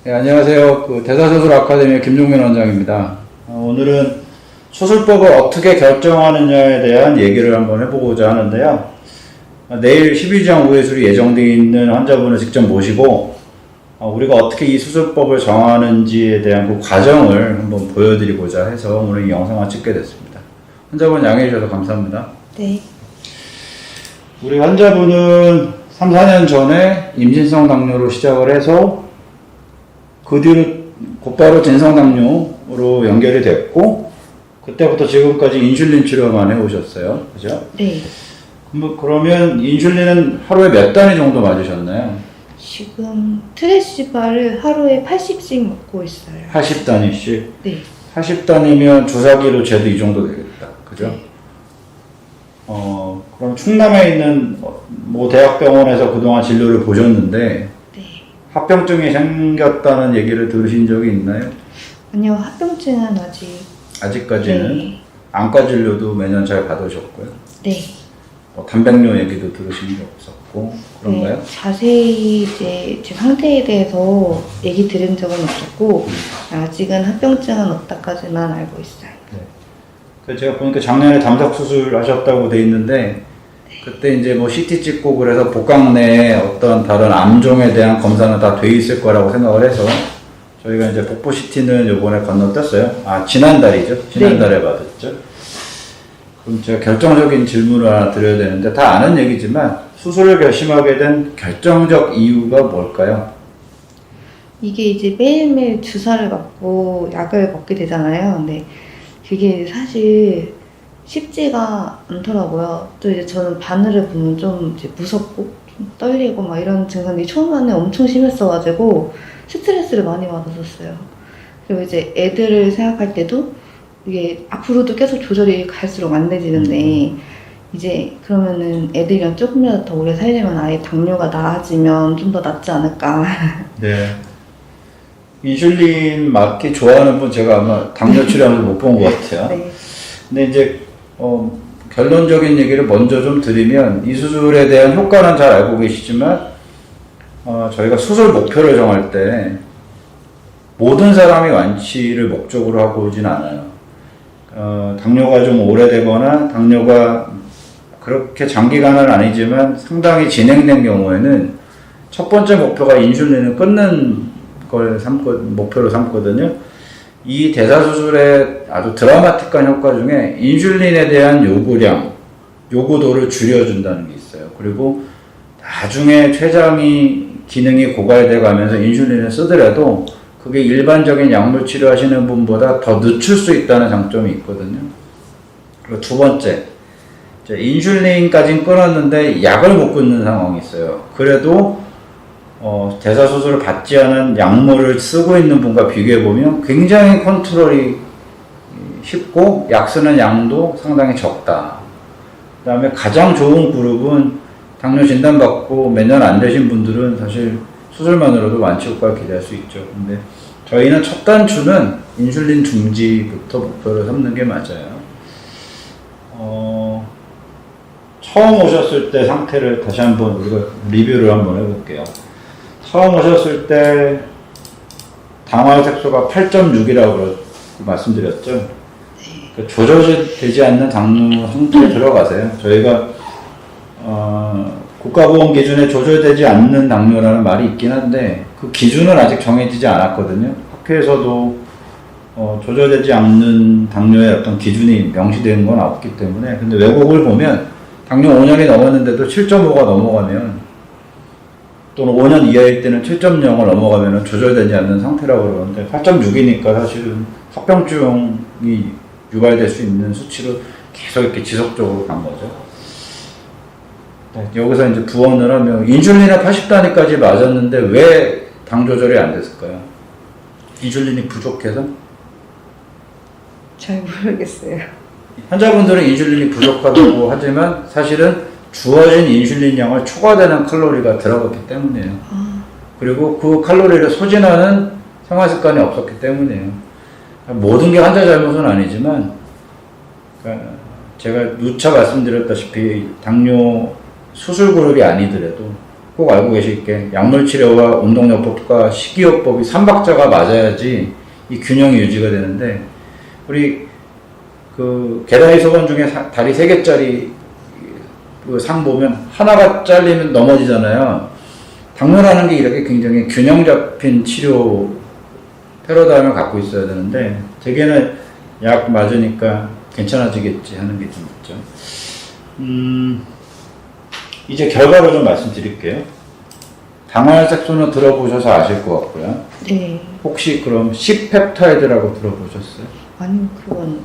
네, 안녕하세요. 대사수술 아카데미 김종민 원장입니다. 오늘은 수술법을 어떻게 결정하느냐에 대한 얘기를 한번 해보고자 하는데요. 내일 12주장 우회술이 예정되어 있는 환자분을 직접 모시고 우리가 어떻게 이 수술법을 정하는지에 대한 그 과정을 한번 보여드리고자 해서 오늘 이 영상을 찍게 됐습니다. 환자분 양해해 주셔서 감사합니다. 네. 우리 환자분은 3, 4년 전에 임신성 당뇨로 시작을 해서 그 뒤로 곧바로 진성 당뇨로 연결이 됐고 그때부터 지금까지 인슐린 치료만 해오셨어요. 그죠? 네. 그러면 인슐린은 하루에 몇 단위 정도 맞으셨나요? 지금 트레시바를 하루에 80씩 먹고 있어요. 80단위씩? 네. 80단위면 주사기로 재도 이 정도 되겠다. 그죠? 네. 그럼 충남에 있는 뭐 대학병원에서 그동안 진료를 보셨는데 네. 합병증이 생겼다는 얘기를 들으신 적이 있나요? 아니요, 합병증은 아직까지는? 네. 안과 진료도 매년 잘 받으셨고요. 네. 단백뇨 얘기도 들으신 적 없었고 그런가요? 네. 자세히 제 상태에 대해서 얘기 들은 적은 없었고 아직은 합병증은 없다까지만 알고 있어요. 네. 제가 보니까 작년에 담석 수술 하셨다고 돼 있는데 그때 이제 뭐 CT 찍고 그래서 복강 내에 어떤 다른 암종에 대한 검사는 다 돼 있을 거라고 생각을 해서 저희가 이제 복부 CT는 요번에 건너뛰었어요. 지난달이죠. 지난달에 네. 받았죠. 그럼 제가 결정적인 질문을 하나 드려야 되는데 다 아는 얘기지만 수술을 결심하게 된 결정적 이유가 뭘까요? 이게 이제 매일매일 주사를 맞고 약을 먹게 되잖아요. 근데 그게 사실 쉽지가 않더라고요. 또 이제 저는 바늘을 보면 좀 이제 무섭고 좀 떨리고 막 이런 증상들이 초반에 엄청 심했어가지고 스트레스를 많이 받았었어요. 그리고 이제 애들을 생각할 때도 이게 앞으로도 계속 조절이 갈수록 안 되지는데 이제 그러면은 애들이랑 조금이라도 더 오래 살려면 아예 당뇨가 나아지면 좀 더 낫지 않을까. 네. 인슐린 맞기 좋아하는 분 제가 아마 당뇨 치료하면서 못 본 것 같아요. 네. 근데 이제 결론적인 얘기를 먼저 좀 드리면 이 수술에 대한 효과는 잘 알고 계시지만 저희가 수술 목표를 정할 때 모든 사람이 완치를 목적으로 하고 오진 않아요. 당뇨가 좀 오래되거나 당뇨가 그렇게 장기간은 아니지만 상당히 진행된 경우에는 첫 번째 목표가 인슐린을 끊는 걸 목표로 삼거든요. 이 대사수술의 아주 드라마틱한 효과 중에 인슐린에 대한 요구도를 줄여준다는 게 있어요. 그리고 나중에 췌장이 기능이 고갈돼 가면서 인슐린을 쓰더라도 그게 일반적인 약물 치료하시는 분보다 더 늦출 수 있다는 장점이 있거든요. 그리고 두 번째, 인슐린까지는 끊었는데 약을 못 끊는 상황이 있어요. 그래도 대사수술을 받지 않은 약물을 쓰고 있는 분과 비교해보면 굉장히 컨트롤이 쉽고 약 쓰는 양도 상당히 적다. 그 다음에 가장 좋은 그룹은 당뇨 진단받고 몇 년 안 되신 분들은 사실 수술만으로도 완치 효과를 기대할 수 있죠. 근데 저희는 첫 단추는 인슐린 중지부터 목표를 삼는 게 맞아요. 처음 오셨을 때 상태를 다시 한번 우리가 리뷰를 한번 해볼게요. 처음 오셨을 때 당화혈색소가 8.6이라고 말씀드렸죠. 그 조절되지 않는 당뇨 상태에 들어가세요. 저희가 국가보험 기준에 조절되지 않는 당뇨라는 말이 있긴 한데 그 기준은 아직 정해지지 않았거든요. 학회에서도 조절되지 않는 당뇨의 어떤 기준이 명시된 건 없기 때문에. 근데 외국을 보면 당뇨 5년이 넘었는데도 7.5가 넘어가면 또는 5년 이하일 때는 7.0을 넘어가면 조절되지 않는 상태라고 그러는데 8.6이니까 사실은 합병증이 유발될 수 있는 수치로 계속 이렇게 지속적으로 간 거죠. 네, 여기서 이제 부언을 하면 인슐린을 80단위까지 맞았는데 왜 당 조절이 안 됐을까요? 인슐린이 부족해서? 잘 모르겠어요. 환자분들은 인슐린이 부족하다고 하지만 사실은 주어진 인슐린 양을 초과되는 칼로리가 들어갔기 때문이에요. 그리고 그 칼로리를 소진하는 생활 습관이 없었기 때문이에요. 모든 게 환자 잘못은 아니지만 제가 누차 말씀드렸다시피 당뇨 수술 그룹이 아니더라도 꼭 알고 계실 게 약물 치료와 운동요법과 식이요법이 3박자가 맞아야지 이 균형이 유지가 되는데 우리 그 게다리 소견 중에 다리 3개짜리 그 상 보면 하나가 잘리면 넘어지잖아요. 당뇨라는 게 이렇게 굉장히 균형 잡힌 치료 패러다임을 갖고 있어야 되는데 대개는 약 맞으니까 괜찮아지겠지 하는 게 좀 있죠. 이제 결과를 좀 말씀드릴게요. 당화혈색소는 들어보셔서 아실 것 같고요. 네. 혹시 그럼 C펩타이드라고 들어보셨어요? 아니요, 그건.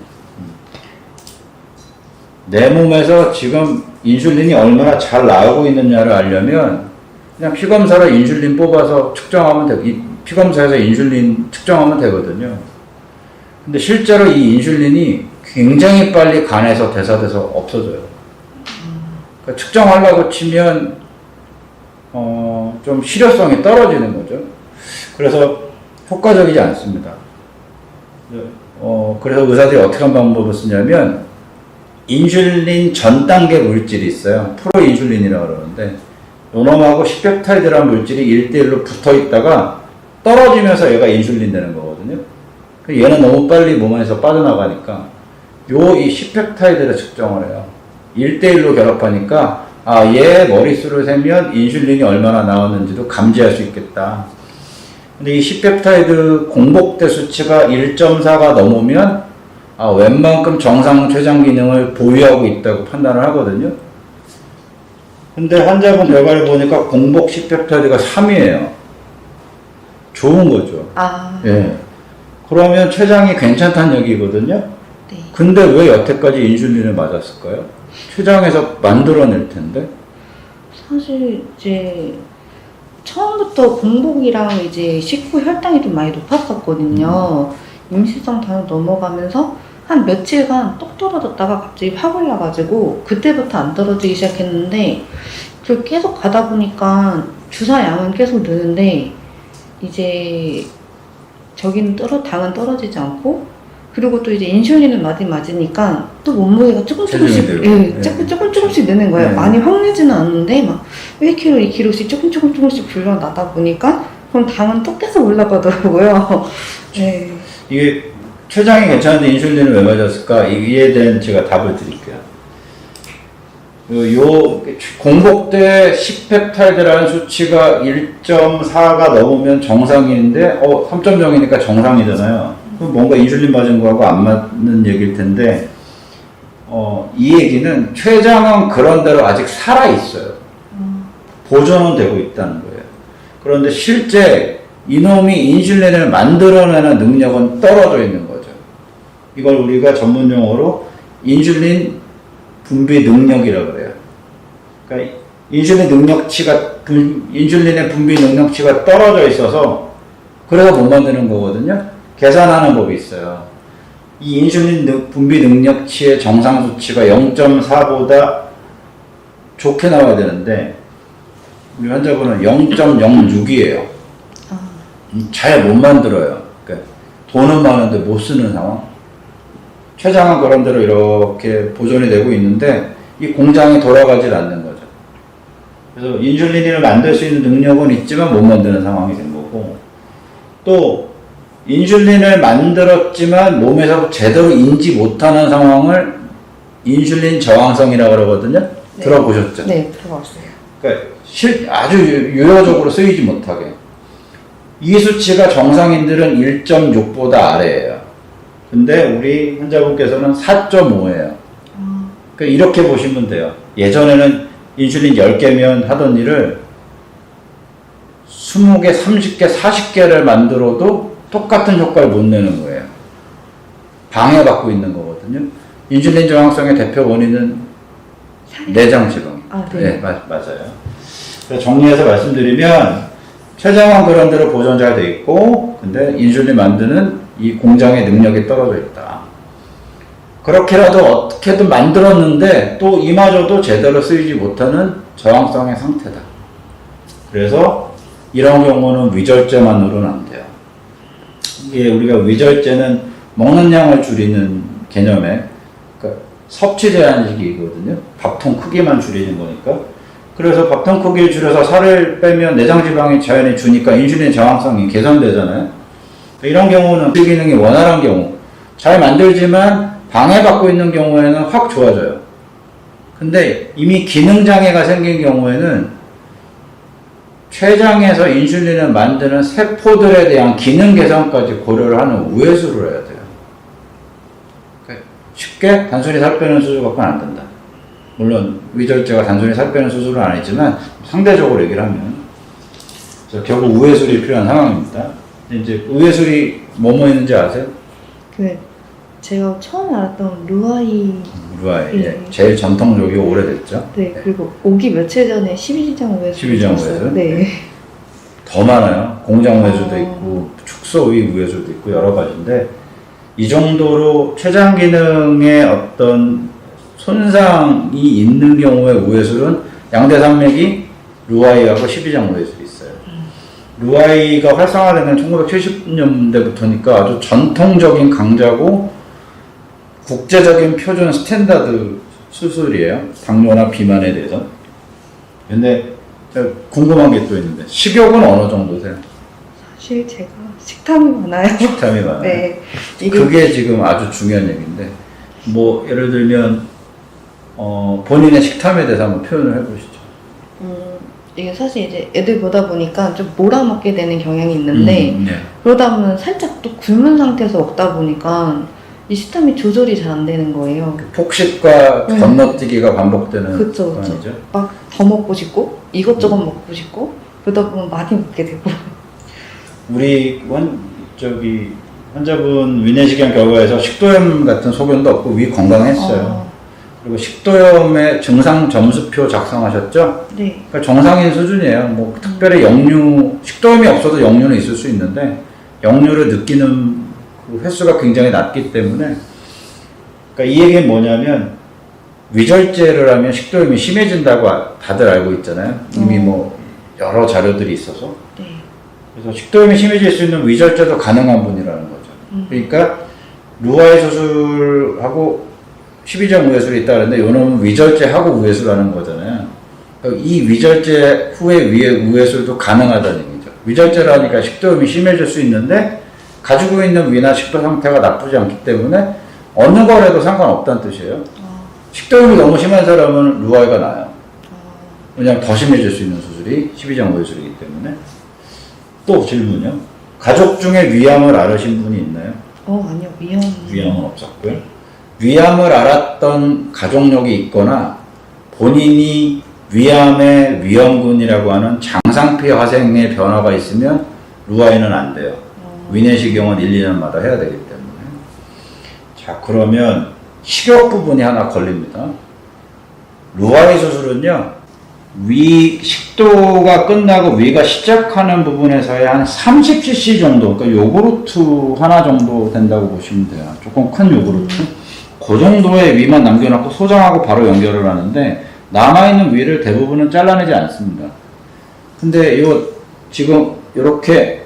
내 몸에서 지금 인슐린이 얼마나 잘 나오고 있느냐를 알려면 그냥 피검사로 인슐린 뽑아서 측정하면 피검사에서 인슐린 측정하면 되거든요. 근데 실제로 이 인슐린이 굉장히 빨리 간에서 대사돼서 없어져요. 그러니까 측정하려고 치면 좀 실효성이 떨어지는 거죠. 그래서 효과적이지 않습니다. 그래서 의사들이 어떻게 한 방법을 쓰냐면 인슐린 전 단계 물질이 있어요. 프로인슐린이라고 그러는데 요놈하고 C펩타이드라는 물질이 1대1로 붙어 있다가 떨어지면서 얘가 인슐린 되는 거거든요. 얘는 너무 빨리 몸 안에서 빠져나가니까 이 C펩타이드를 측정을 해요. 1대1로 결합하니까 얘 머릿수를 세면 인슐린이 얼마나 나왔는지도 감지할 수 있겠다. 근데 이 C펩타이드 공복대 수치가 1.4가 넘으면 웬만큼 정상 췌장 기능을 보유하고 있다고 판단을 하거든요. 근데 환자분 결과를 보니까 공복 C펩타이드가 3이에요. 좋은 거죠. 예. 그러면 췌장이 괜찮다는 얘기거든요. 네. 근데 왜 여태까지 인슐린을 맞았을까요? 췌장에서 만들어낼 텐데. 사실 이제 처음부터 공복이랑 이제 식후 혈당이 좀 많이 높았었거든요. 임시성 단을 넘어가면서 한 며칠간 똑 떨어졌다가 갑자기 확 올라가지고 그때부터 안 떨어지기 시작했는데 그 계속 가다 보니까 주사량은 계속 느는데 이제 당은 떨어지지 않고 그리고 또 이제 인슐린을 맞으니까 또 몸무게가 조금씩 조금씩 느는 거예요. 네. 많이 확 내지는 않는데 막 1kg, 2kg씩 조금씩 불러나다 보니까 그럼 당은 또 계속 올라가더라고요. 네. 이게 췌장이 괜찮은데 인슐린을 왜 맞았을까? 이에 대한 제가 답을 드릴게요. 공복대 C펩타이드라는 수치가 1.4가 넘으면 정상인데 3.0이니까 정상이잖아요. 그럼 뭔가 인슐린 맞은 거하고 안 맞는 얘기일 텐데 이 얘기는 췌장은 그런대로 아직 살아있어요. 보존은 되고 있다는 거예요. 그런데 실제 이놈이 인슐린을 만들어내는 능력은 떨어져 있는 거죠. 이걸 우리가 전문 용어로 인슐린 분비 능력이라고 그래요. 그러니까 인슐린의 분비 능력치가 떨어져 있어서 그래서 못 만드는 거거든요. 계산하는 법이 있어요. 이 인슐린 분비 능력치의 정상 수치가 0.4보다 좋게 나와야 되는데 우리 환자분은 0.06이에요. 잘 못 만들어요. 그러니까 돈은 많은데 못 쓰는 상황. 췌장은 그런 대로 이렇게 보존이 되고 있는데 이 공장이 돌아가질 않는 거죠. 그래서 인슐린을 만들 수 있는 능력은 있지만 못 만드는 상황이 된 거고 또 인슐린을 만들었지만 몸에서 제대로 인지 못하는 상황을 인슐린 저항성이라고 그러거든요. 네. 들어보셨죠? 네, 들어봤어요. 그러니까 아주 유효적으로 쓰이지 못하게. 이 수치가 정상인들은 1.6보다 아래예요. 근데 우리 환자분께서는 4.5예요. 그러니까 이렇게 보시면 돼요. 예전에는 인슐린 10개면 하던 일을 20개, 30개, 40개를 만들어도 똑같은 효과를 못 내는 거예요. 방해받고 있는 거거든요. 인슐린 저항성의 대표 원인은 내장 지방. 네. 네, 맞아요. 그래서 정리해서 말씀드리면 췌장은 그런 대로 보존 잘 돼 있고 근데 인슐린 만드는 이 공장의 능력이 떨어져 있다. 그렇게라도 어떻게든 만들었는데 또 이마저도 제대로 쓰이지 못하는 저항성의 상태다. 그래서 이런 경우는 위절제만으로는 안 돼요. 이게 우리가 위절제는 먹는 양을 줄이는 개념의 그러니까 섭취 제한식이거든요. 밥통 크기만 줄이는 거니까. 그래서 밥통 크기를 줄여서 살을 빼면 내장지방이 자연히 주니까 인슐린 저항성이 개선되잖아요. 이런 경우는 그 기능이 원활한 경우, 잘 만들지만 방해받고 있는 경우에는 확 좋아져요. 근데 이미 기능장애가 생긴 경우에는 췌장에서 인슐린을 만드는 세포들에 대한 기능 개선까지 고려를 하는 우회수를 해야 돼요. 그러니까 쉽게 단순히 살 빼는 수술 갖고는 안 된다. 물론 위절제가 단순히 살 빼는 수술은 아니지만 상대적으로 얘기를 하면 그래서 결국 우회술이 필요한 상황입니다. 이제 우회술이 뭐뭐 있는지 아세요? 제가 처음 알았던 루아이. 예. 제일 전통적이고 오래됐죠. 네, 그리고 오기 며칠 전에 12장 우회수. 12장 우회수? 네. 더 많아요. 공장 우회수도 있고 축소위 우회수도 있고 여러 가지인데 이 정도로 췌장 기능에 어떤 손상이 있는 경우의 우회술은 양대산맥이 루아이하고 12장 우회술이 있어요. 루아이가 활성화되는 1970년대부터니까 아주 전통적인 강자고 국제적인 표준 스탠다드 수술이에요. 당뇨나 비만에 대해서. 근데 궁금한 게 또 있는데 식욕은 어느 정도세요? 사실 제가 식탐이 많아요. 식탐이 많아요. 네. 그게 지금 아주 중요한 얘기인데 뭐 예를 들면 본인의 식탐에 대해서 한번 표현을 해보시죠. 이게 사실 이제 애들 보다 보니까 좀 몰아먹게 되는 경향이 있는데 네. 그러다 보면 살짝 또 굶은 상태에서 먹다 보니까 이 식탐이 조절이 잘 안 되는 거예요. 폭식과 건너뛰기가 반복되는 그쵸. 상황이죠. 막 더 먹고 싶고 이것저것 먹고 싶고 그러다 보면 많이 먹게 되고. 우리 환자분 위내시경 결과에서 식도염 같은 소견도 없고 위 건강했어요. 그리고 식도염의 증상 점수표 작성하셨죠? 네. 그러니까 정상인 수준이에요. 뭐 특별히 식도염이 없어도 역류는 있을 수 있는데 역류를 느끼는 그 횟수가 굉장히 낮기 때문에 그러니까 이 얘기는 뭐냐면 위절제를 하면 식도염이 심해진다고 다들 알고 있잖아요. 이미 뭐 여러 자료들이 있어서. 네. 그래서 식도염이 심해질 수 있는 위절제도 가능한 분이라는 거죠. 그러니까 루아이 수술하고 12장 우회술이 있다 그랬는데 요놈은 위절제하고 우회술하는 거잖아요. 그러니까 이 위절제 후에 우회술도 가능하다는 얘기죠. 위절제를 하니까 식도염이 심해질 수 있는데 가지고 있는 위나 식도 상태가 나쁘지 않기 때문에 어느 거라도 상관없다는 뜻이에요. 식도염이 너무 심한 사람은 루아이가 나아요. 왜냐하면 더 심해질 수 있는 수술이 12장 우회술이기 때문에. 또 질문요. 가족 중에 위암을 앓으신 분이 있나요? 아니요. 위암은 없었고요. 위암을 앓았던 가족력이 있거나 본인이 위암의 위험군이라고 하는 장상피 화생의 변화가 있으면 루아이는 안 돼요. 위내시경은 1, 2년마다 해야 되기 때문에. 자, 그러면 식욕 부분이 하나 걸립니다. 루아이 수술은요, 식도가 끝나고 위가 시작하는 부분에서의 한 30cc 정도, 그러니까 요구르트 하나 정도 된다고 보시면 돼요. 조금 큰 요구르트. 그 정도의 위만 남겨놓고 소장하고 바로 연결을 하는데, 남아있는 위를 대부분은 잘라내지 않습니다. 근데 지금 이렇게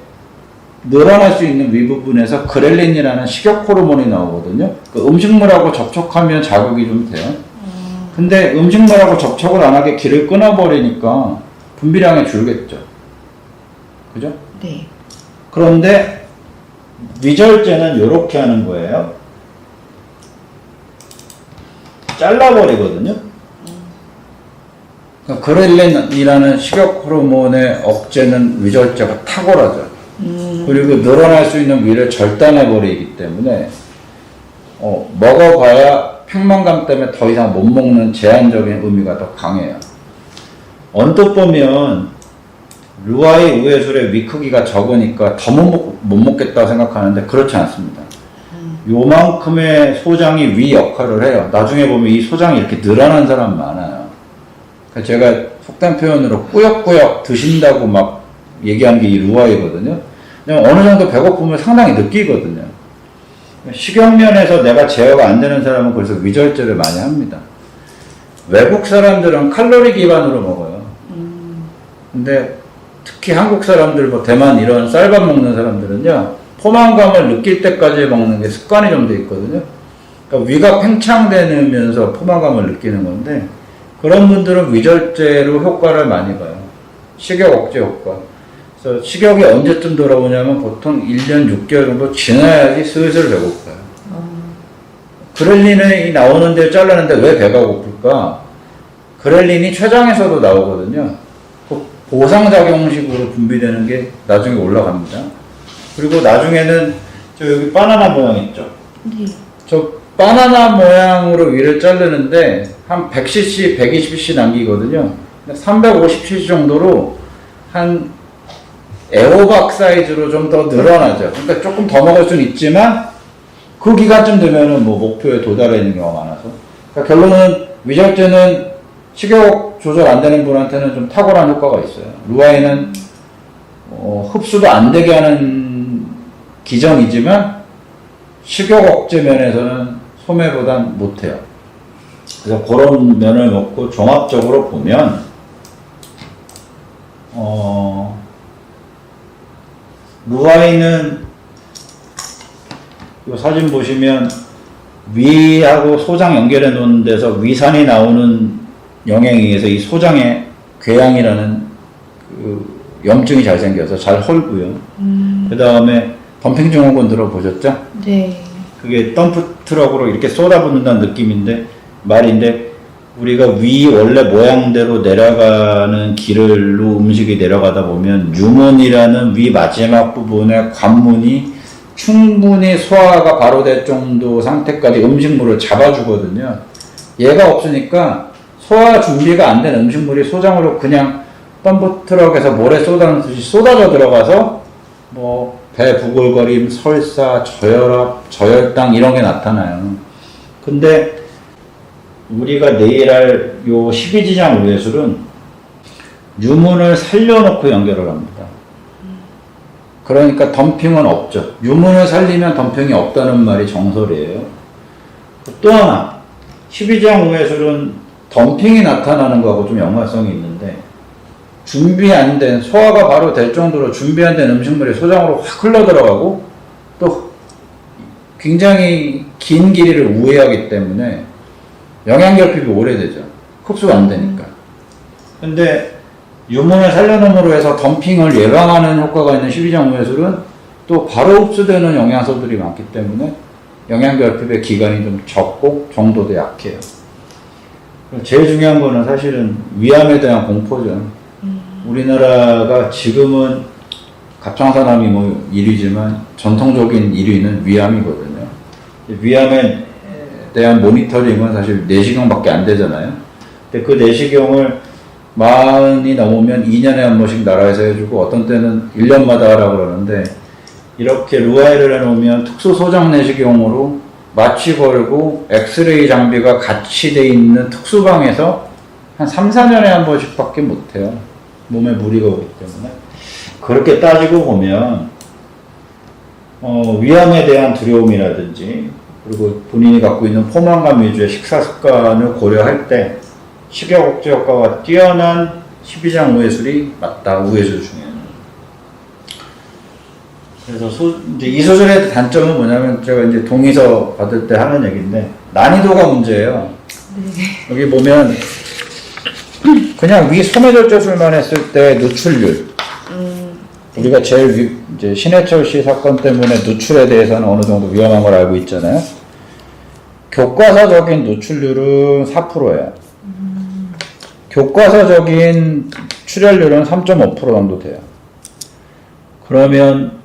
늘어날 수 있는 위 부분에서 그렐린이라는 식욕 호르몬이 나오거든요. 그 음식물하고 접촉하면 자극이 좀 돼요. 근데 음식물하고 접촉을 안 하게 길을 끊어버리니까 분비량이 줄겠죠. 그죠? 네. 그런데 위절제는 이렇게 하는 거예요. 잘라버리거든요. 그러니까 그렐린이라는 식욕 호르몬의 억제는 위절제가 탁월하죠. 그리고 늘어날 수 있는 위를 절단해버리기 때문에 먹어봐야 평만감 때문에 더 이상 못 먹는 제한적인 의미가 더 강해요. 언뜻 보면 루아이 우회술의 위 크기가 적으니까 더 못 먹겠다 생각하는데 그렇지 않습니다. 요만큼의 소장이 위 역할을 해요. 나중에 보면 이 소장이 이렇게 늘어난 사람 많아요. 그러니까 제가 속된 표현으로 꾸역꾸역 드신다고 막 얘기한 게 이 루아이거든요. 어느 정도 배고픔을 상당히 느끼거든요. 식욕면에서 내가 제어가 안 되는 사람은 그래서 위절제를 많이 합니다. 외국 사람들은 칼로리 기반으로 먹어요. 근데 특히 한국 사람들, 뭐 대만 이런 쌀밥 먹는 사람들은요, 포만감을 느낄 때까지 먹는 게 습관이 좀 돼 있거든요. 그러니까 위가 팽창되면서 포만감을 느끼는 건데, 그런 분들은 위절제로 효과를 많이 봐요. 식욕 억제 효과. 그래서 식욕이 언제쯤 돌아오냐면 보통 1년 6개월 정도 지나야지 슬슬 배고파요. 그렐린이 나오는데 잘라는데 왜 배가 고플까? 그렐린이 췌장에서도 나오거든요. 그 보상작용식으로 분비되는 게 나중에 올라갑니다. 그리고 나중에는 저 여기 바나나 모양 있죠? 네. 저 바나나 모양으로 위를 자르는데 한 100cc, 120cc 남기거든요. 350cc 정도로 한 애호박 사이즈로 좀 더 늘어나죠. 그러니까 조금 더 먹을 수는 있지만 그 기간쯤 되면은 뭐 목표에 도달해 있는 경우가 많아서. 그러니까 결론은 위절제는 식욕 조절 안 되는 분한테는 좀 탁월한 효과가 있어요. 루아인은 흡수도 안 되게 하는 기전이지만 식욕 억제 면에서는 소매보단 못해요. 그래서 그런 면을 놓고 종합적으로 보면 루아인은 이 사진 보시면 위하고 소장 연결해 놓은 데서 위산이 나오는 영향에 의해서 이 소장에 궤양이라는 그 염증이 잘 생겨서 잘 헐고요. 그 다음에 덤핑 증후군 들어보셨죠? 네. 그게 덤프 트럭으로 이렇게 쏟아붓는다는 느낌인데 말인데 우리가 위 원래 모양대로 내려가는 길로 음식이 내려가다 보면 유문이라는 위 마지막 부분에 관문이 충분히 소화가 바로 될 정도 상태까지 음식물을 잡아주거든요. 얘가 없으니까 소화 준비가 안 된 음식물이 소장으로 그냥 덤프 트럭에서 모래 쏟아놓듯이 쏟아져 들어가서 뭐 배 부글거림, 설사, 저혈압, 저혈당 이런 게 나타나요. 근데 우리가 내일 할 요 12지장 우회술은 유문을 살려놓고 연결을 합니다. 그러니까 덤핑은 없죠. 유문을 살리면 덤핑이 없다는 말이 정설이에요. 또 하나 12지장 우회술은 덤핑이 나타나는 거하고 좀 연관성이 있는데 준비 안 된, 소화가 바로 될 정도로 준비 안 된 음식물이 소장으로 확 흘러 들어가고 또 굉장히 긴 길이를 우회하기 때문에 영양결핍이 오래되죠. 흡수가 안 되니까. 근데 유문을 살려놓음으로 해서 덤핑을 예방하는 효과가 있는 12장 우회술은 또 바로 흡수되는 영양소들이 많기 때문에 영양결핍의 기간이 좀 적고 정도도 약해요. 제일 중요한 거는 사실은 위암에 대한 공포죠. 우리나라가 지금은 갑상선암이 뭐 1위지만 전통적인 1위는 위암이거든요. 위암에 대한 모니터링은 사실 내시경밖에 안 되잖아요. 근데 그 내시경을 40이 넘으면 2년에 한 번씩 나라에서 해주고 어떤 때는 1년마다 하라고 그러는데 이렇게 루아이를 해놓으면 특수 소장 내시경으로 마취 걸고 엑스레이 장비가 같이 돼 있는 특수방에서 한 3, 4년에 한 번씩 밖에 못해요. 몸에 무리가 오기 때문에. 그렇게 따지고 보면 위암에 대한 두려움이라든지 그리고 본인이 갖고 있는 포만감 위주의 식사 습관을 고려할 때 식욕 억제 효과가 뛰어난 12장 우회술이 맞다. 우회술 중에는. 그래서 이제 이 수술의 단점은 뭐냐면 제가 이제 동의서 받을 때 하는 얘기인데 난이도가 문제예요. 네. 여기 보면 그냥 위 소매절제술만 했을 때 누출률. 우리가 제일 이제 신해철 씨 사건 때문에 누출에 대해서는 어느 정도 위험한 걸 알고 있잖아요. 교과서적인 누출률은 4%예요. 교과서적인 출혈률은 3.5% 정도 돼요. 그러면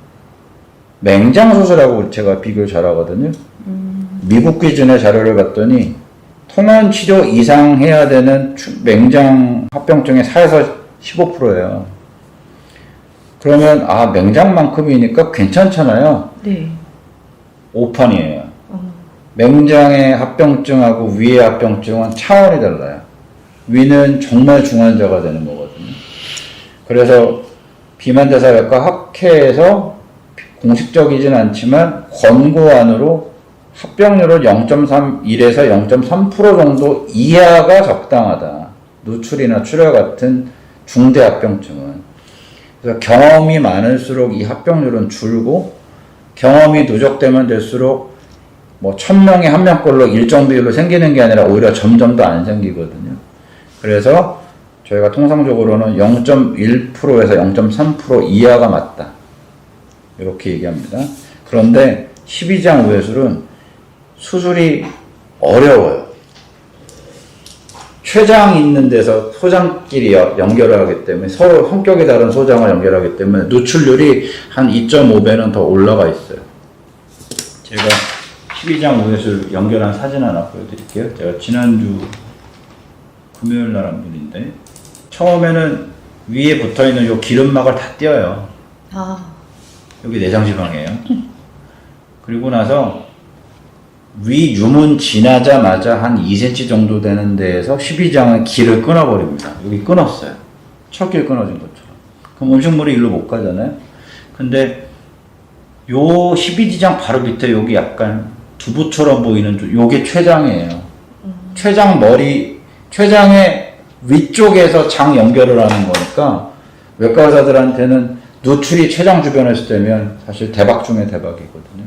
맹장수술하고 제가 비교를 잘하거든요. 미국 기준의 자료를 봤더니 통원 치료 이상 해야 되는 맹장 합병증의 4에서 15%예요. 그러면 맹장만큼이니까 괜찮잖아요. 네. 5판이에요. 맹장의 합병증하고 위의 합병증은 차원이 달라요. 위는 정말 중환자가 되는 거거든요. 그래서 비만대사학과 학회에서 공식적이진 않지만 권고안으로 합병률은 0.31에서 0.3% 정도 이하가 적당하다. 누출이나 출혈 같은 중대 합병증은. 그래서 경험이 많을수록 이 합병률은 줄고 경험이 누적되면 될수록 뭐 1000명에 1명꼴로 일정 비율로 생기는 게 아니라 오히려 점점 더 안 생기거든요. 그래서 저희가 통상적으로는 0.1%에서 0.3% 이하가 맞다. 이렇게 얘기합니다. 그런데 12장 우회술은 수술이 어려워요. 췌장 있는 데서 소장끼리 연결을 하기 때문에 서로 성격이 다른 소장을 연결하기 때문에 누출률이 한 2.5배는 더 올라가 있어요. 제가 12장 우회술 연결한 사진 하나 보여드릴게요. 제가 지난주 금요일 날 한 분인데 처음에는 위에 붙어있는 요 기름막을 다 떼어요. 여기 내장지방이에요. 그리고 나서 위 유문 지나자마자 한 2cm 정도 되는 데에서 12장의 길을 끊어버립니다. 여기 끊었어요. 첫 길 끊어진 것처럼. 그럼 음식물이 일로 못 가잖아요. 근데 요 12지장 바로 밑에 여기 약간 두부처럼 보이는 요게 췌장이에요. 췌장의 위쪽에서 장 연결을 하는 거니까 외과 의사들한테는 누출이 췌장 주변에서 되면 사실 대박 중에 대박이거든요.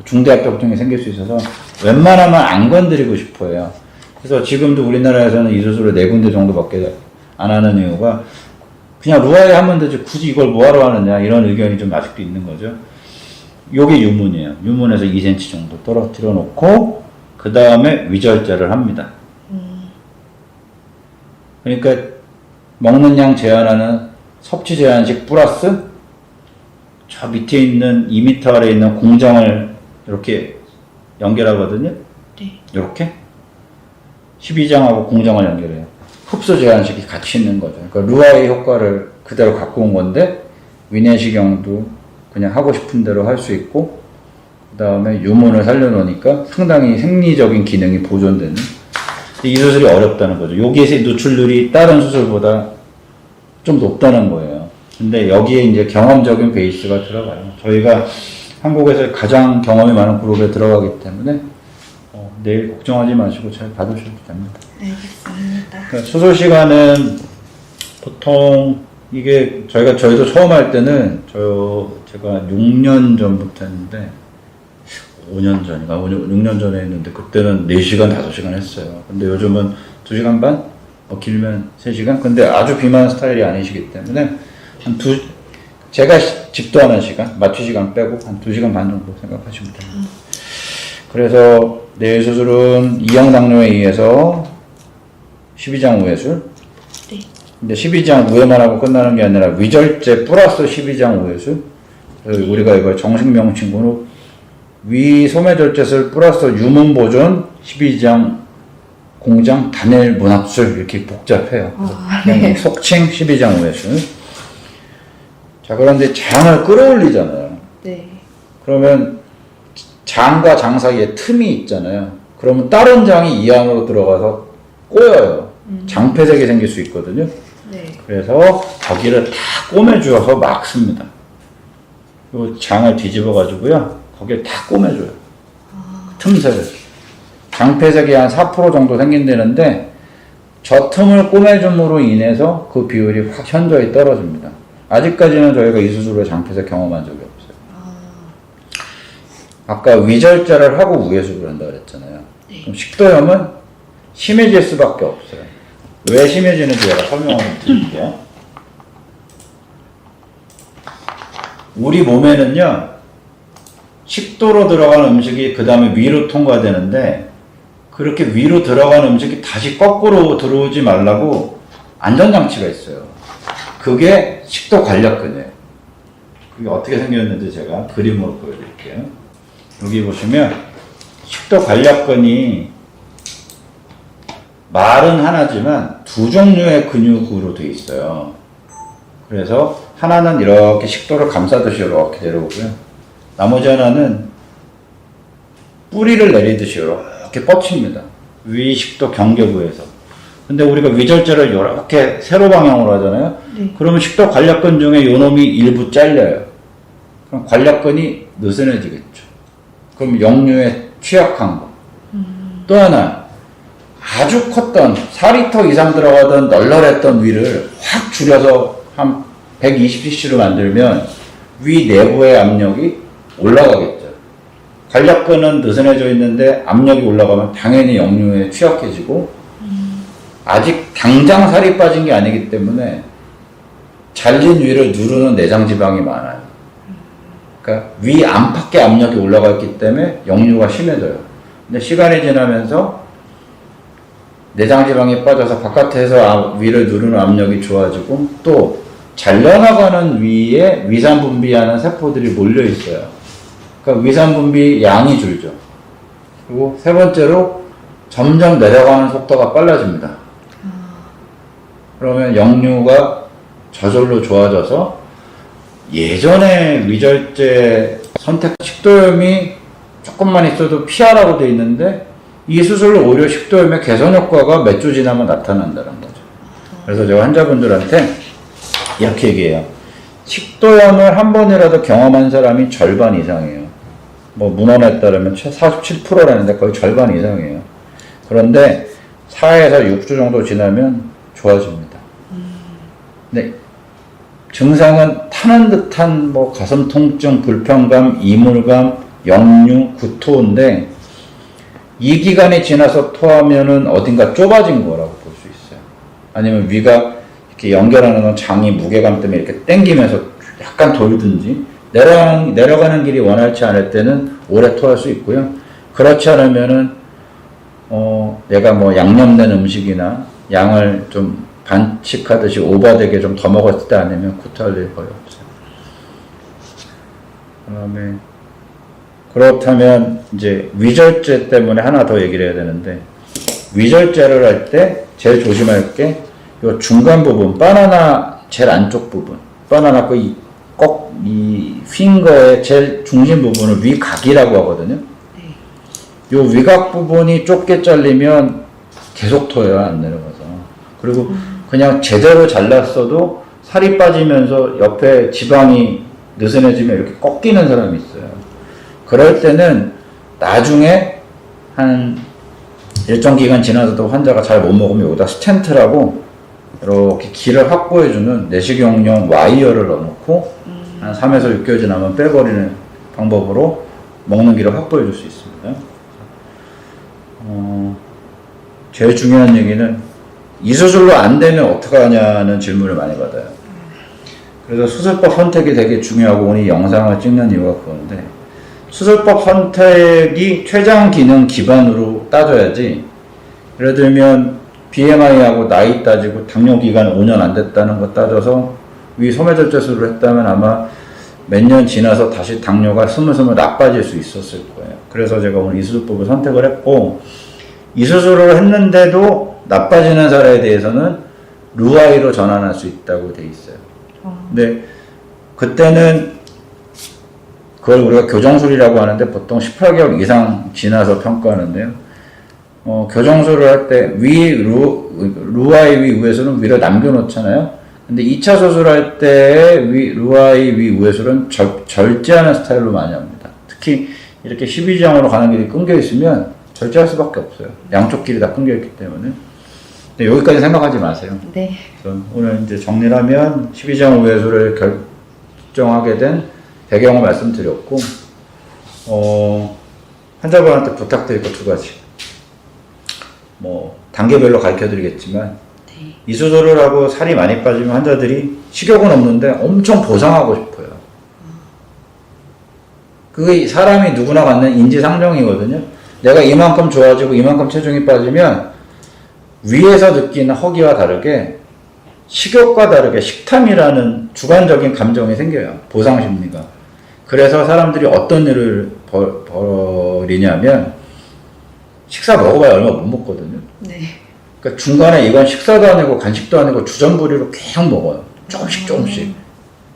중대합병증이 생길 수 있어서 웬만하면 안 건드리고 싶어요. 그래서 지금도 우리나라에서는 이 수술을 4군데 정도밖에 안 하는 이유가 그냥 루아에 하면 되지 굳이 이걸 뭐하러 하느냐 이런 의견이 좀 아직도 있는 거죠. 요게 유문이에요. 유문에서 2cm 정도 떨어뜨려 놓고 그 다음에 위절제를 합니다. 그러니까 먹는 양 제한하는 섭취 제한식 플러스 저 밑에 있는 2m 아래에 있는 공장을 이렇게 연결하거든요. 네. 이렇게 12장하고 공장을 연결해요. 흡수 제한식이 같이 있는 거죠. 그러니까 루아의 효과를 그대로 갖고 온 건데 위내시경도 그냥 하고 싶은 대로 할 수 있고 그 다음에 유문을 살려놓으니까 상당히 생리적인 기능이 보존되는 이 수술이 어렵다는 거죠. 여기에서 누출률이 다른 수술보다 좀 높다는 거예요. 근데 여기에 이제 경험적인 베이스가 들어가요. 저희가 한국에서 가장 경험이 많은 그룹에 들어가기 때문에 내일 걱정하지 마시고 잘 받으셔도 됩니다. 알겠습니다. 그러니까 수술 시간은 보통 이게 저희도 처음 할 때는 제가 6년 전부터 했는데 5년 전인가 6년 전에 했는데 그때는 4시간 5시간 했어요. 근데 요즘은 2시간 반? 길면 3시간? 근데 아주 비만한 스타일이 아니시기 때문에 제가 집도하는 시간, 마취 시간 빼고 한 2시간 반 정도 생각하시면 됩니다. 그래서 내일 수술은 이형 당뇨에 의해서 12장 우회술. 네. 근데 12장 우회만 하고 끝나는 게 아니라 위절제 플러스 12장 우회술. 그래서 우리가 이걸 정식 명칭으로 위소매절제술 플러스 유문 보존 12장 공장 단일 문합술 이렇게 복잡해요. 네. 속칭 12장 우회술. 자, 그런데 장을 끌어올리잖아요. 네. 그러면 장과 장 사이에 틈이 있잖아요. 그러면 다른 장이 이 안으로 들어가서 꼬여요. 장폐색이 생길 수 있거든요. 네. 그래서 거기를 다 꼬매주어서 막습니다. 요 장을 뒤집어 가지고요. 거기에 다 꼬매줘요. 틈새를. 장폐색이 한 4% 정도 생긴다는데 저 틈을 꼬매줌으로 인해서 그 비율이 확 현저히 떨어집니다. 아직까지는 저희가 이 수술로 장폐색 경험한 적이 없어요. 아까 위절제를 하고 우회수를 한다고 그랬잖아요. 네. 그럼 식도염은 심해질 수밖에 없어요. 왜 심해지는지 제가 설명을 드릴게요. 우리 몸에는요, 식도로 들어간 음식이 그 다음에 위로 통과되는데, 그렇게 위로 들어간 음식이 다시 거꾸로 들어오지 말라고 안전장치가 있어요. 그게 식도 관략근이에요. 그게 어떻게 생겼는지 제가 그림으로 보여드릴게요. 여기 보시면 식도 관략근이 말은 하나지만 두 종류의 근육으로 되어 있어요. 그래서 하나는 이렇게 식도를 감싸듯이 이렇게 내려오고요. 나머지 하나는 뿌리를 내리듯이 이렇게 뻗칩니다. 위식도 경계부에서. 근데 우리가 위절제를 이렇게 세로 방향으로 하잖아요. 네. 그러면 식도 관략근 중에 요 놈이 일부 잘려요. 그럼 관략근이 느슨해지겠죠. 그럼 역류에 취약한 거. 또 하나, 아주 컸던 4리터 이상 들어가던 널널했던 위를 확 줄여서 한 120cc로 만들면 위 내부의 압력이 올라가겠죠. 관략근은 느슨해져 있는데 압력이 올라가면 당연히 역류에 취약해지고 아직 당장 살이 빠진 게 아니기 때문에 잘린 위를 누르는 내장 지방이 많아요. 그러니까 위 안팎의 압력이 올라가 있기 때문에 역류가 심해져요. 근데 시간이 지나면서 내장 지방이 빠져서 바깥에서 위를 누르는 압력이 좋아지고 또 잘려나가는 위에 위산 분비하는 세포들이 몰려 있어요. 그러니까 위산 분비 양이 줄죠. 그리고 세 번째로 점점 내려가는 속도가 빨라집니다. 그러면 역류가 저절로 좋아져서 예전에 위절제 선택 식도염이 조금만 있어도 피하라고 돼 있는데 이 수술로 오히려 식도염의 개선 효과가 몇 주 지나면 나타난다는 거죠. 그래서 제가 환자분들한테 이렇게 얘기해요. 식도염을 한 번이라도 경험한 사람이 절반 이상이에요. 뭐 문헌에 따르면 47%라는데 거의 절반 이상이에요. 그런데 4에서 6주 정도 지나면 좋아집니다. 근데 증상은 타는 듯한 뭐 가슴 통증, 불편감, 이물감, 역류, 구토인데 이 기간이 지나서 토하면은 어딘가 좁아진 거라고 볼 수 있어요. 아니면 위가 이렇게 연결하는 건 장이 무게감 때문에 이렇게 당기면서 약간 돌든지 내려가는 길이 원활치 않을 때는 오래 토할 수 있고요. 그렇지 않으면은 내가 뭐 양념된 음식이나 양을 좀 반칙하듯이 오버되게 좀 더 먹었을 때 아니면 구토할 일이 거의 없어요. 그다음에 그렇다면 이제 위절제 때문에 하나 더 얘기를 해야 되는데 위절제를 할 때 제일 조심할 게 이 중간 부분, 바나나 제일 안쪽 부분, 바나나 이 핑거의 제일 중심 부분을 위각이라고 하거든요. 이 위각 부분이 좁게 잘리면 계속 토해요, 안 내려가서. 그리고 그냥 제대로 잘랐어도 살이 빠지면서 옆에 지방이 느슨해지면 이렇게 꺾이는 사람이 있어요. 그럴 때는 나중에 한 일정 기간 지나서도 환자가 잘 못 먹으면 여기다 스텐트라고 이렇게 길을 확보해주는 내시경용 와이어를 넣어놓고 한 3에서 6개월 지나면 빼버리는 방법으로 먹는 길을 확보해줄 수 있습니다. 제일 중요한 얘기는 이 수술로 안 되면 어떡하냐는 질문을 많이 받아요. 그래서 수술법 선택이 되게 중요하고 오늘 이 영상을 찍는 이유가 그건데 수술법 선택이 췌장 기능 기반으로 따져야지. 예를 들면 BMI하고 나이 따지고 당뇨 기간 5년 안 됐다는 거 따져서 위 소매절제 수술을 했다면 아마 몇 년 지나서 다시 당뇨가 스물스물 나빠질 수 있었을 거예요. 그래서 제가 오늘 이 수술법을 선택을 했고 이 수술을 했는데도 나빠지는 사례에 대해서는 루아이로 전환할 수 있다고 돼 있어요. 근데 그때는 그걸 우리가 교정술이라고 하는데 보통 18개월 이상 지나서 평가하는데요. 교정술을 할 때 루아이 위 우회술은 위로 남겨놓잖아요. 근데 2차 수술할 때 루아이 위 우회술은 절제하는 스타일로 많이 합니다. 특히 이렇게 12지향으로 가는 길이 끊겨 있으면 절제할 수밖에 없어요. 양쪽 길이 다 끊겨 있기 때문에. 근데 여기까지 생각하지 마세요. 네. 그래서 오늘 이제 정리를 하면 12지향 우회술을 결정하게 된 배경을 말씀드렸고, 환자분한테 부탁드릴 거 2가지. 단계별로 가르쳐 드리겠지만, 네. 이 수술을 하고 살이 많이 빠지면 환자들이 식욕은 없는데 엄청 보상하고 싶어요. 그게 사람이 누구나 갖는 인지상정이거든요. 내가 이만큼 좋아지고 이만큼 체중이 빠지면 위에서 느끼는 허기와 다르게 식욕과 다르게 식탐이라는 주관적인 감정이 생겨요. 보상 심리가. 그래서 사람들이 어떤 일을 벌이냐면 식사 먹어봐야 얼마 못 먹거든요. 네. 그러니까 중간에 이건 식사도 아니고 간식도 아니고 주전부리로 계속 먹어요. 조금씩 조금씩.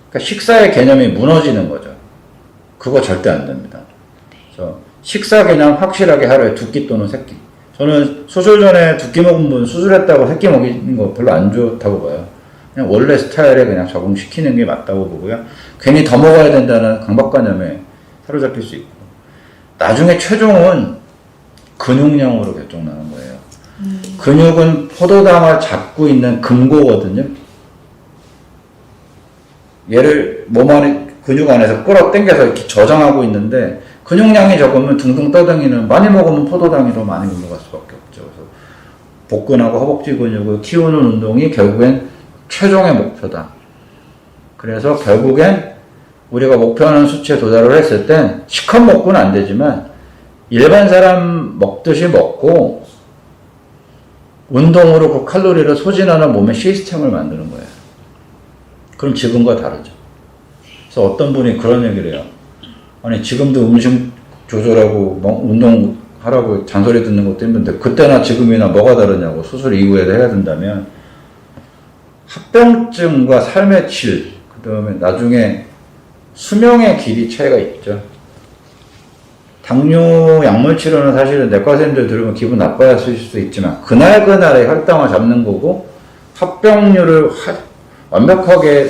그러니까 식사의 개념이 무너지는 거죠. 그거 절대 안 됩니다. 그래서 식사 개념 확실하게 하루에 2끼 또는 3끼. 저는 수술 전에 2끼 먹은 분 수술했다고 3끼 먹이는 거 별로 안 좋다고 봐요. 그냥 원래 스타일에 그냥 적응시키는 게 맞다고 보고요. 괜히 더 먹어야 된다는 강박관념에 사로잡힐 수 있고. 나중에 최종은 근육량으로 결정나는 거예요. 근육은 포도당을 잡고 있는 금고거든요. 얘를 몸 안에 근육 안에서 끌어당겨서 이렇게 저장하고 있는데 근육량이 적으면 둥둥 떠다니는 많이 먹으면 포도당이 더 많이 올라갈 수밖에 없죠. 그래서 복근하고 허벅지 근육을 키우는 운동이 결국엔 최종의 목표다. 그래서 결국엔 우리가 목표하는 수치에 도달을 했을 땐 시컷 먹고는 안 되지만 일반 사람 먹듯이 먹고 운동으로 그 칼로리를 소진하는 몸의 시스템을 만드는 거예요. 그럼 지금과 다르죠. 그래서 어떤 분이 그런 얘기를 해요. 아니 지금도 음식 조절하고 운동하라고 잔소리 듣는 것도 힘든데 그때나 지금이나 뭐가 다르냐고. 수술 이후에도 해야 된다면 합병증과 삶의 질, 그 다음에 나중에 수명의 길이 차이가 있죠. 당뇨 약물 치료는 사실은 내과 선생님들 들으면 기분 나빠하실 수도 있지만 그날그날의 혈당을 잡는 거고 합병률을 완벽하게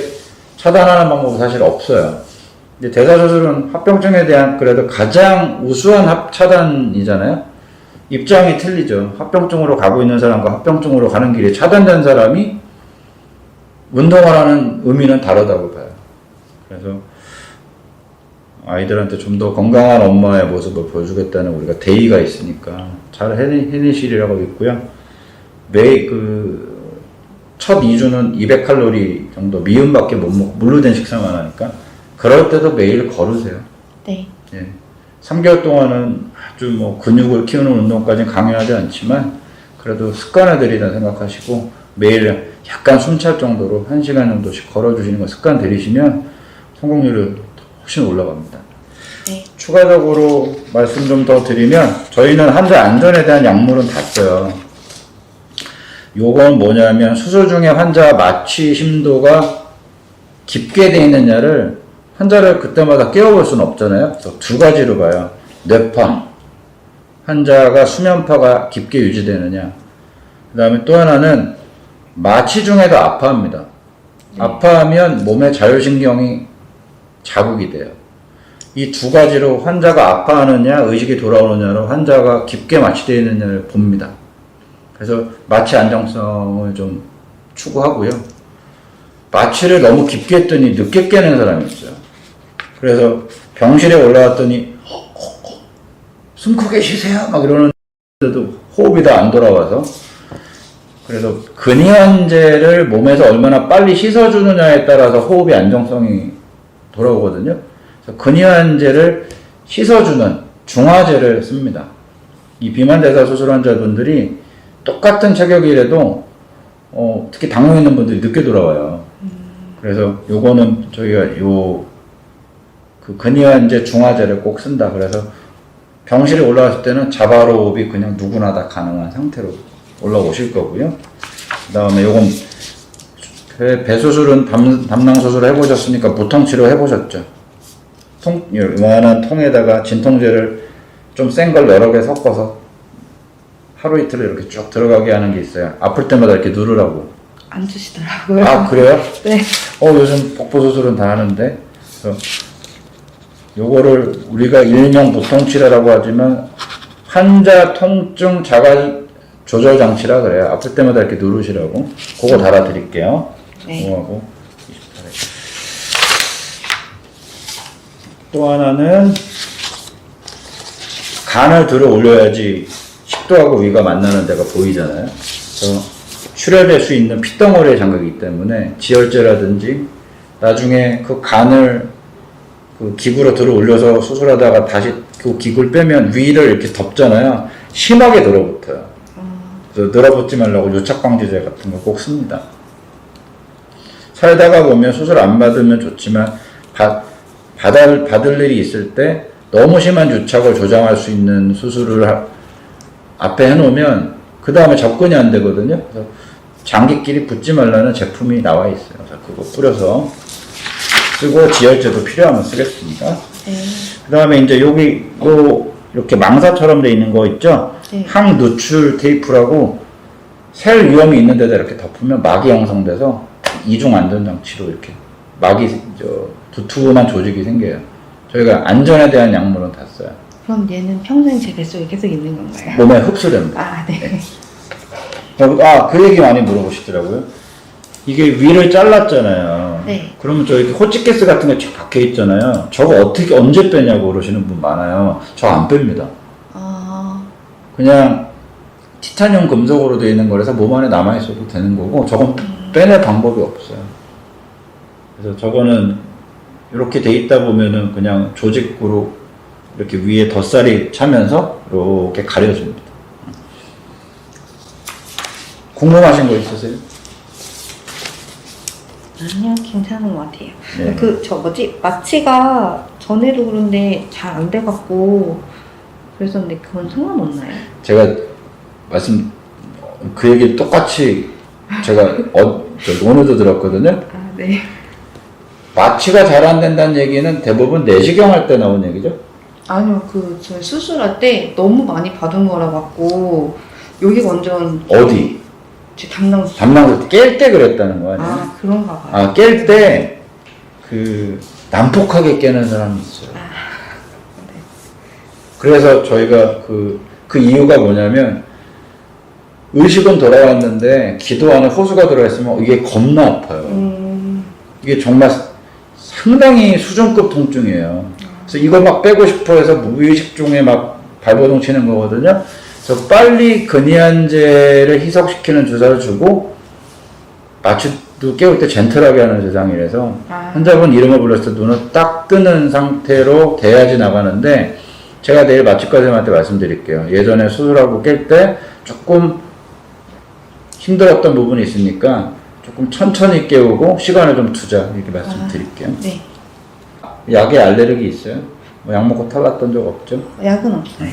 차단하는 방법은 사실 없어요. 근데 대사수술은 합병증에 대한 그래도 가장 우수한 차단이잖아요. 입장이 틀리죠. 합병증으로 가고 있는 사람과 합병증으로 가는 길이 차단된 사람이 운동하라는 의미는 다르다고 봐요. 그래서 아이들한테 좀 더 건강한 엄마의 모습을 보여주겠다는 우리가 대의가 있으니까 잘 해내시리라고 믿고요. 매일 첫 2주는 200칼로리 정도 미음밖에 못 먹고 물로 된 식사만 하니까 그럴 때도 매일 걸으세요. 네. 예. 3개월 동안은 아주 뭐 근육을 키우는 운동까지는 강요하지 않지만 그래도 습관을 들이다 생각하시고 매일 약간 숨찰 정도로 1시간 정도씩 걸어주시는 거 습관 들이시면 성공률이 훨씬 올라갑니다. 네. 추가적으로 말씀 좀 더 드리면 저희는 환자 안전에 대한 약물은 다 써요. 요건 뭐냐면 수술 중에 환자 마취 심도가 깊게 돼 있느냐를 환자를 그때마다 깨워볼 수는 없잖아요. 그래서 두 가지로 봐요. 뇌파, 환자가 수면파가 깊게 유지되느냐. 그 다음에 또 하나는 마취 중에도 아파합니다. 아파하면 몸의 자율신경이 자극이 돼요. 이 두 가지로 환자가 아파하느냐 의식이 돌아오느냐로 환자가 깊게 마취되어 있느냐를 봅니다. 그래서 마취 안정성을 좀 추구하고요. 마취를 너무 깊게 했더니 늦게 깨는 사람이 있어요. 그래서 병실에 올라왔더니 숨 크게 쉬세요 막 이러는데도 호흡이 다 안 돌아와서 그래서 근이환제를 몸에서 얼마나 빨리 씻어주느냐에 따라서 호흡의 안정성이 돌아오거든요. 그래서 근이환제를 씻어주는 중화제를 씁니다. 이 비만대사 수술 환자분들이 똑같은 체격이라도 특히 당뇨 있는 분들이 늦게 돌아와요. 그래서 요거는 저희가 그 근이환제 중화제를 꼭 쓴다. 그래서 병실에 올라왔을 때는 자바로 호흡이 그냥 누구나 다 가능한 상태로 올라오실 거고요. 그 다음에 요건 배 수술은 담낭 수술 해보셨으니까 무통 치료 해보셨죠? 요만한 통에다가 진통제를 좀 센 걸 여러 개 섞어서 하루 이틀 이렇게 쭉 들어가게 하는 게 있어요. 아플 때마다 이렇게 누르라고. 안 주시더라고요. 아, 그래요? 네. 요즘 복부 수술은 다 하는데. 그래서 요거를 우리가 일명 무통 치료라고 하지만 환자 통증 자가 조절 장치라 그래요. 아플 때마다 이렇게 누르시라고. 그거 달아드릴게요. 네. 그거하고 28회. 또 하나는 간을 들어 올려야지 식도하고 위가 만나는 데가 보이잖아요. 그래서 출혈될 수 있는 핏덩어리의 장각이기 때문에 지혈제라든지 나중에 그 간을 그 기구로 들어 올려서 수술하다가 다시 그 기구를 빼면 위를 이렇게 덮잖아요. 심하게 들어붙어요. 그래서 늘어붙지 말라고 요착방지제 같은 거 꼭 씁니다. 살다가 보면 수술 안 받으면 좋지만 받을 일이 있을 때 너무 심한 유착을 조장할 수 있는 수술을 앞에 해놓으면 그 다음에 접근이 안 되거든요. 그래서 장기끼리 붙지 말라는 제품이 나와 있어요. 그래서 그거 뿌려서 쓰고 지혈제도 필요하면 쓰겠습니다. 네. 그 다음에 이제 여기 이렇게 망사처럼 돼 있는 거 있죠? 네. 항누출 테이프라고 셀 위험이 있는 데다 이렇게 덮으면 막이 형성돼서 이중 안전장치로 이렇게 막이 두툼한 조직이 생겨요. 저희가 안전에 대한 약물은 다 써요. 그럼 얘는 평생 제 뱃속에 계속 있는 건가요? 몸에 흡수됩니다. 아, 네. 그 얘기 많이 물어보시더라고요. 이게 위를 잘랐잖아요. 네. 그러면 저 이렇게 호치가스 같은 게 쫙 박혀 있잖아요. 저거 어떻게 언제 빼냐고 그러시는 분 많아요. 저 안 뺍니다. 아, 그냥 티타늄 금속으로 되어 있는 거라서 몸 안에 남아 있어도 되는 거고 저건 빼낼 방법이 없어요. 그래서 저거는 이렇게 돼 있다 보면은 그냥 조직구로 이렇게 위에 덧살이 차면서 이렇게 가려줍니다. 궁금하신 거 있으세요? 아니요, 괜찮은 것 같아요. 네. 마취가 전에도 그런데 잘 안 돼갖고 그랬었는데 그건 상관없나요? 제가 그 얘기 똑같이 제가 오늘도 들었거든요. 아, 네. 마취가 잘 안 된다는 얘기는 대부분 내시경 할 때 나온 얘기죠? 아니요, 저희 수술할 때 너무 많이 받은 거라 갖고 여기가 완전 어디? 제 담낭수. 담낭을 깰 때 그랬다는 거 아니에요? 아, 그런가 봐요. 아, 깰 때 그 난폭하게 깨는 사람이 있어요. 네. 그래서 저희가 그 이유가 뭐냐면 의식은 돌아왔는데 기도 안에 호수가 들어있으면 이게 겁나 아파요. 이게 정말 상당히 수준급 통증이에요. 그래서 이거 막 빼고 싶어 해서 무의식 중에 막 발버둥 치는 거거든요. 그래서 빨리 근이한제를 희석시키는 주사를 주고 마취도 깨울 때 젠틀하게 하는 세상이라서 환자분 이름을 불렀을 때 눈을 딱 뜨는 상태로 돼야지 나가는데 제가 내일 마취과 선생님한테 말씀드릴게요. 예전에 수술하고 깰 때 조금 힘들었던 부분이 있으니까 조금 천천히 깨우고 시간을 좀 두자 이렇게 말씀드릴게요. 네. 약에 알레르기 있어요? 뭐 약 먹고 탈났던 적 없죠? 약은 없어요.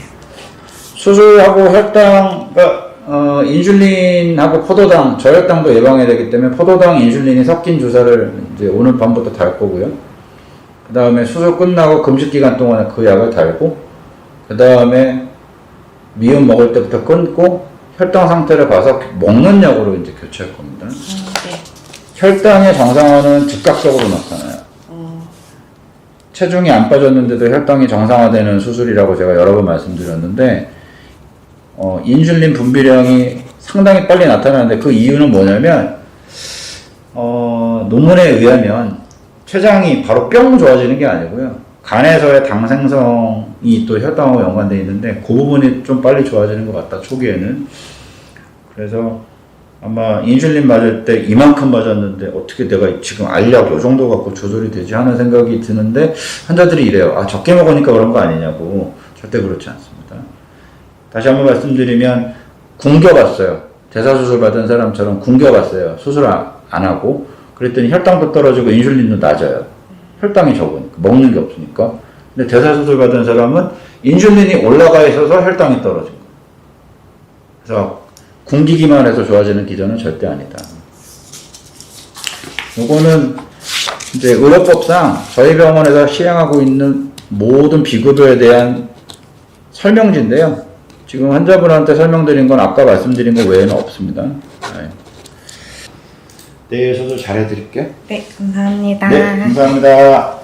수술하고 혈당, 그러니까 인슐린하고 포도당, 저혈당도 예방해야 되기 때문에 포도당, 인슐린이 섞인 주사를 이제 오늘 밤부터 달 거고요. 그 다음에 수술 끝나고 금식 기간 동안에 그 약을 달고, 그 다음에 미음 먹을 때부터 끊고 혈당 상태를 봐서 먹는 약으로 이제 교체할 겁니다. 네. 혈당의 정상화는 즉각적으로 나타나요. 체중이 안 빠졌는데도 혈당이 정상화되는 수술이라고 제가 여러 번 말씀드렸는데 인슐린 분비량이 상당히 빨리 나타나는데 그 이유는 뭐냐면 논문에 의하면 췌장이 바로 뿅 좋아지는 게 아니고요. 간에서의 당 생성이 또 혈당하고 연관되어 있는데 그 부분이 좀 빨리 좋아지는 것 같다, 초기에는. 그래서 아마 인슐린 맞을 때 이만큼 맞았는데 어떻게 내가 지금 알약 요 정도 갖고 조절이 되지 하는 생각이 드는데 환자들이 이래요. 아, 적게 먹으니까 그런 거 아니냐고. 절대 그렇지 않습니다. 다시 한번 말씀드리면 굶겨봤어요. 대사수술 받은 사람처럼 굶겨봤어요. 수술 안 하고. 그랬더니 혈당도 떨어지고 인슐린도 낮아요. 혈당이 적으니까. 먹는 게 없으니까. 근데 대사수술 받은 사람은 인슐린이 올라가 있어서 혈당이 떨어진 거예요. 그래서 굶기기만 해서 좋아지는 기전은 절대 아니다. 요거는 이제 의료법상 저희 병원에서 시행하고 있는 모든 비급여에 대한 설명지인데요. 지금 환자분한테 설명드린 건 아까 말씀드린 거 외에는 없습니다. 네. 내일 수술 잘해드릴게요. 네, 감사합니다. 네, 감사합니다.